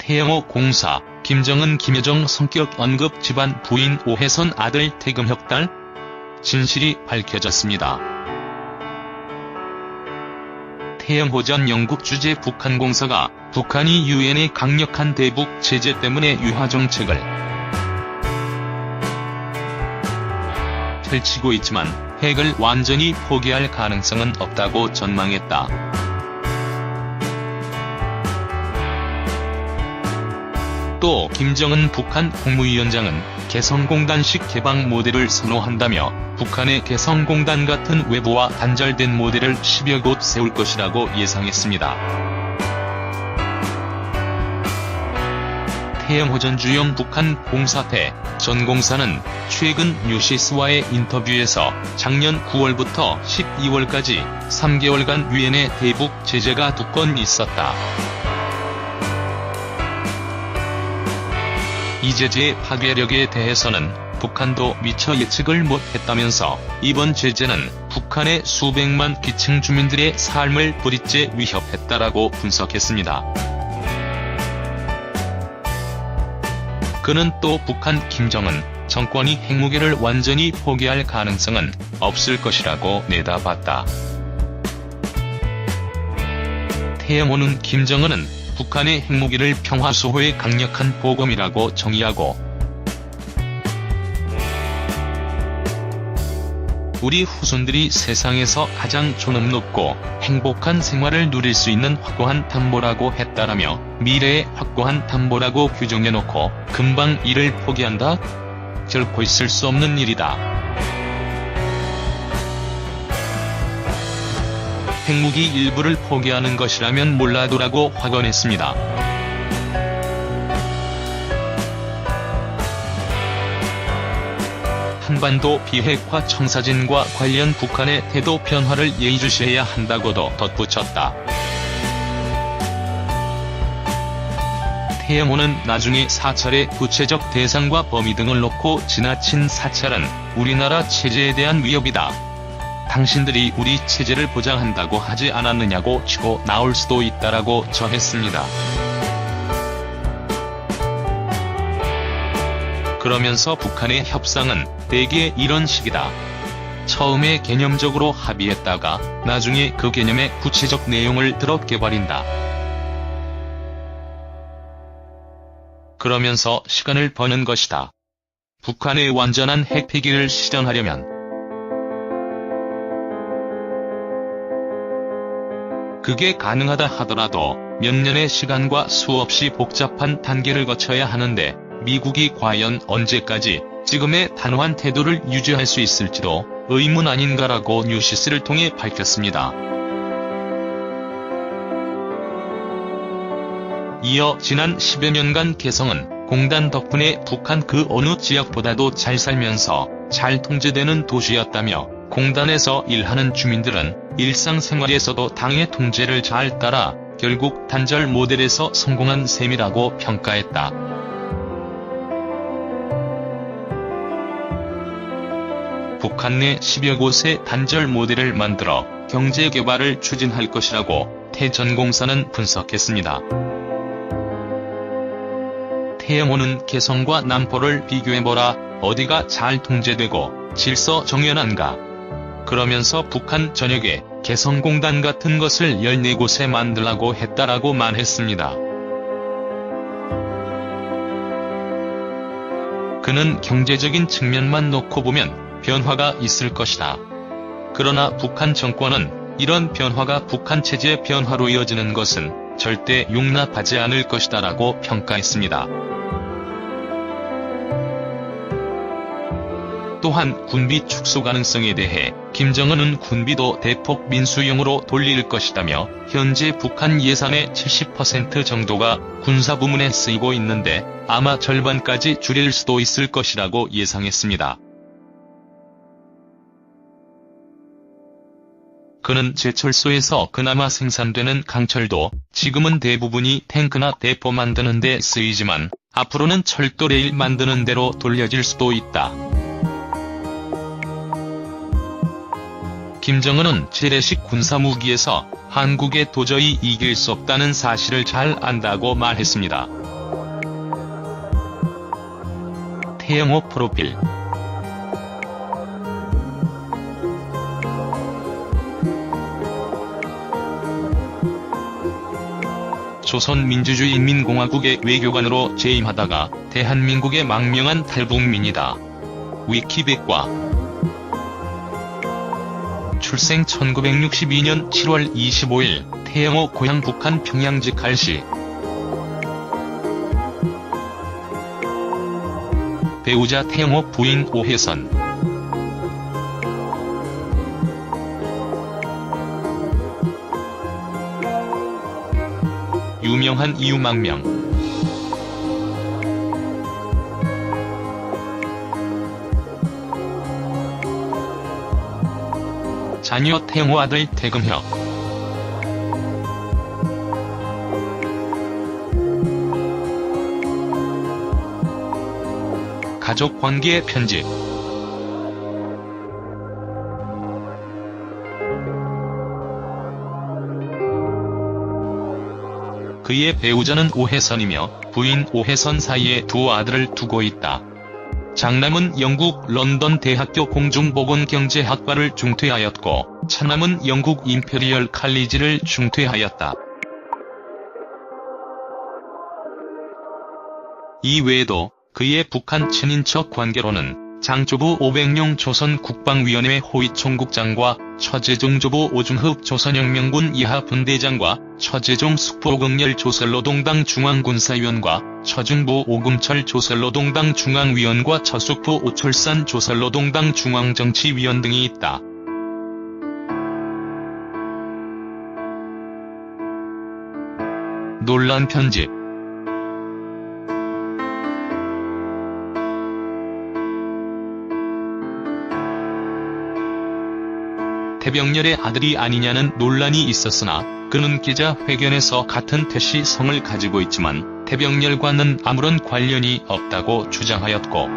태영호 공사, 김정은 김여정 성격 언급 집안 부인 오해선 아들 태금혁 딸? 진실이 밝혀졌습니다. 태영호 전 영국 주재 북한 공사가 북한이 유엔의 강력한 대북 제재 때문에 유화정책을 펼치고 있지만 핵을 완전히 포기할 가능성은 없다고 전망했다. 또 김정은 북한 국무위원장은 개성공단식 개방 모델을 선호한다며 북한의 개성공단 같은 외부와 단절된 모델을 10여 곳 세울 것이라고 예상했습니다. 태영호 전 주영 북한 공사태 전 공사는 최근 뉴시스와의 인터뷰에서 작년 9월부터 12월까지 3개월간 유엔의 대북 제재가 2건 있었다. 이 제재의 파괴력에 대해서는 북한도 미처 예측을 못했다면서 이번 제재는 북한의 수백만 기층 주민들의 삶을 부릿째 위협했다라고 분석했습니다. 그는 또 북한 김정은 정권이 핵무기를 완전히 포기할 가능성은 없을 것이라고 내다봤다. 태영호는 김정은은 북한의 핵무기를 평화수호의 강력한 보검이라고 정의하고 우리 후손들이 세상에서 가장 존엄 높고 행복한 생활을 누릴 수 있는 확고한 담보라고 했다라며 미래의 확고한 담보라고 규정해놓고 금방 이를 포기한다? 결코 있을 수 없는 일이다. 핵무기 일부를 포기하는 것이라면 몰라도라고 확언했습니다. 한반도 비핵화 청사진과 관련 북한의 태도 변화를 예의주시해야 한다고도 덧붙였다. 태영호는 나중에 사찰의 구체적 대상과 범위 등을 놓고 지나친 사찰은 우리나라 체제에 대한 위협이다. 당신들이 우리 체제를 보장한다고 하지 않았느냐고 치고 나올 수도 있다라고 전했습니다. 그러면서 북한의 협상은 대개 이런 식이다. 처음에 개념적으로 합의했다가 나중에 그 개념의 구체적 내용을 들어 개발한다. 그러면서 시간을 버는 것이다. 북한의 완전한 핵 폐기를 실현하려면 그게 가능하다 하더라도 몇 년의 시간과 수없이 복잡한 단계를 거쳐야 하는데 미국이 과연 언제까지 지금의 단호한 태도를 유지할 수 있을지도 의문 아닌가라고 뉴시스를 통해 밝혔습니다. 이어 지난 10여 년간 개성은 공단 덕분에 북한 그 어느 지역보다도 잘 살면서 잘 통제되는 도시였다며 공단에서 일하는 주민들은 일상생활에서도 당의 통제를 잘 따라 결국 단절 모델에서 성공한 셈이라고 평가했다. 북한 내 10여 곳의 단절 모델을 만들어 경제개발을 추진할 것이라고 태 전 공사는 분석했습니다. 태영호는 개성과 남포를 비교해보라. 어디가 잘 통제되고 질서 정연한가. 그러면서 북한 전역에 개성공단 같은 것을 14곳에 만들라고 했다라고 말했습니다. 그는 경제적인 측면만 놓고 보면 변화가 있을 것이다. 그러나 북한 정권은 이런 변화가 북한 체제의 변화로 이어지는 것은 절대 용납하지 않을 것이다라고 평가했습니다. 또한 군비 축소 가능성에 대해 김정은은 군비도 대폭 민수용으로 돌릴 것이다며 현재 북한 예산의 70% 정도가 군사부문에 쓰이고 있는데 아마 절반까지 줄일 수도 있을 것이라고 예상했습니다. 그는 제철소에서 그나마 생산되는 강철도 지금은 대부분이 탱크나 대포 만드는 데 쓰이지만 앞으로는 철도 레일 만드는 데로 돌려질 수도 있다. 김정은은 재래식 군사무기에서 한국에 도저히 이길 수 없다는 사실을 잘 안다고 말했습니다. 태영호 프로필. 조선민주주의인민공화국의 외교관으로 재임하다가 대한민국의 망명한 탈북민이다. 위키백과. 출생 1962년 7월 25일, 태영호 고향 북한 평양지 갈시. 배우자 태영호 부인 오혜선. 유명한 이유 망명. 자녀 태영호 아들 태금혁. 가족관계 편집. 그의 배우자는 오혜선이며 부인 오혜선 사이에 두 아들을 두고 있다. 장남은 영국 런던 대학교 공중보건경제학과를 중퇴하였고 차남은 영국 임페리얼 칼리지를 중퇴하였다. 이 외에도 그의 북한 친인척 관계로는 장조부 오백용 조선국방위원회 호위총국장과 처제종 조부 오중흡 조선혁명군 이하분대장과 처제종 숙부오경렬 조선노동당 중앙군사위원과 처중부 오금철 조선노동당 중앙위원과 처숙부 오철산 조선노동당 중앙정치위원 등이 있다. 논란 편집. 태병렬의 아들이 아니냐는 논란이 있었으나 그는 기자회견에서 같은 태씨 성을 가지고 있지만 태병렬과는 아무런 관련이 없다고 주장하였고,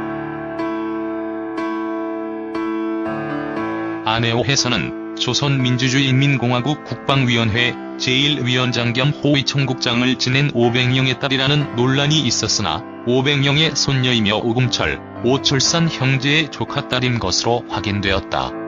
아내 오혜선은 조선민주주의인민공화국 국방위원회 제1위원장 겸 호위총국장을 지낸 오백용의 딸이라는 논란이 있었으나 오백용의 손녀이며 오금철, 오철산 형제의 조카딸인 것으로 확인되었다.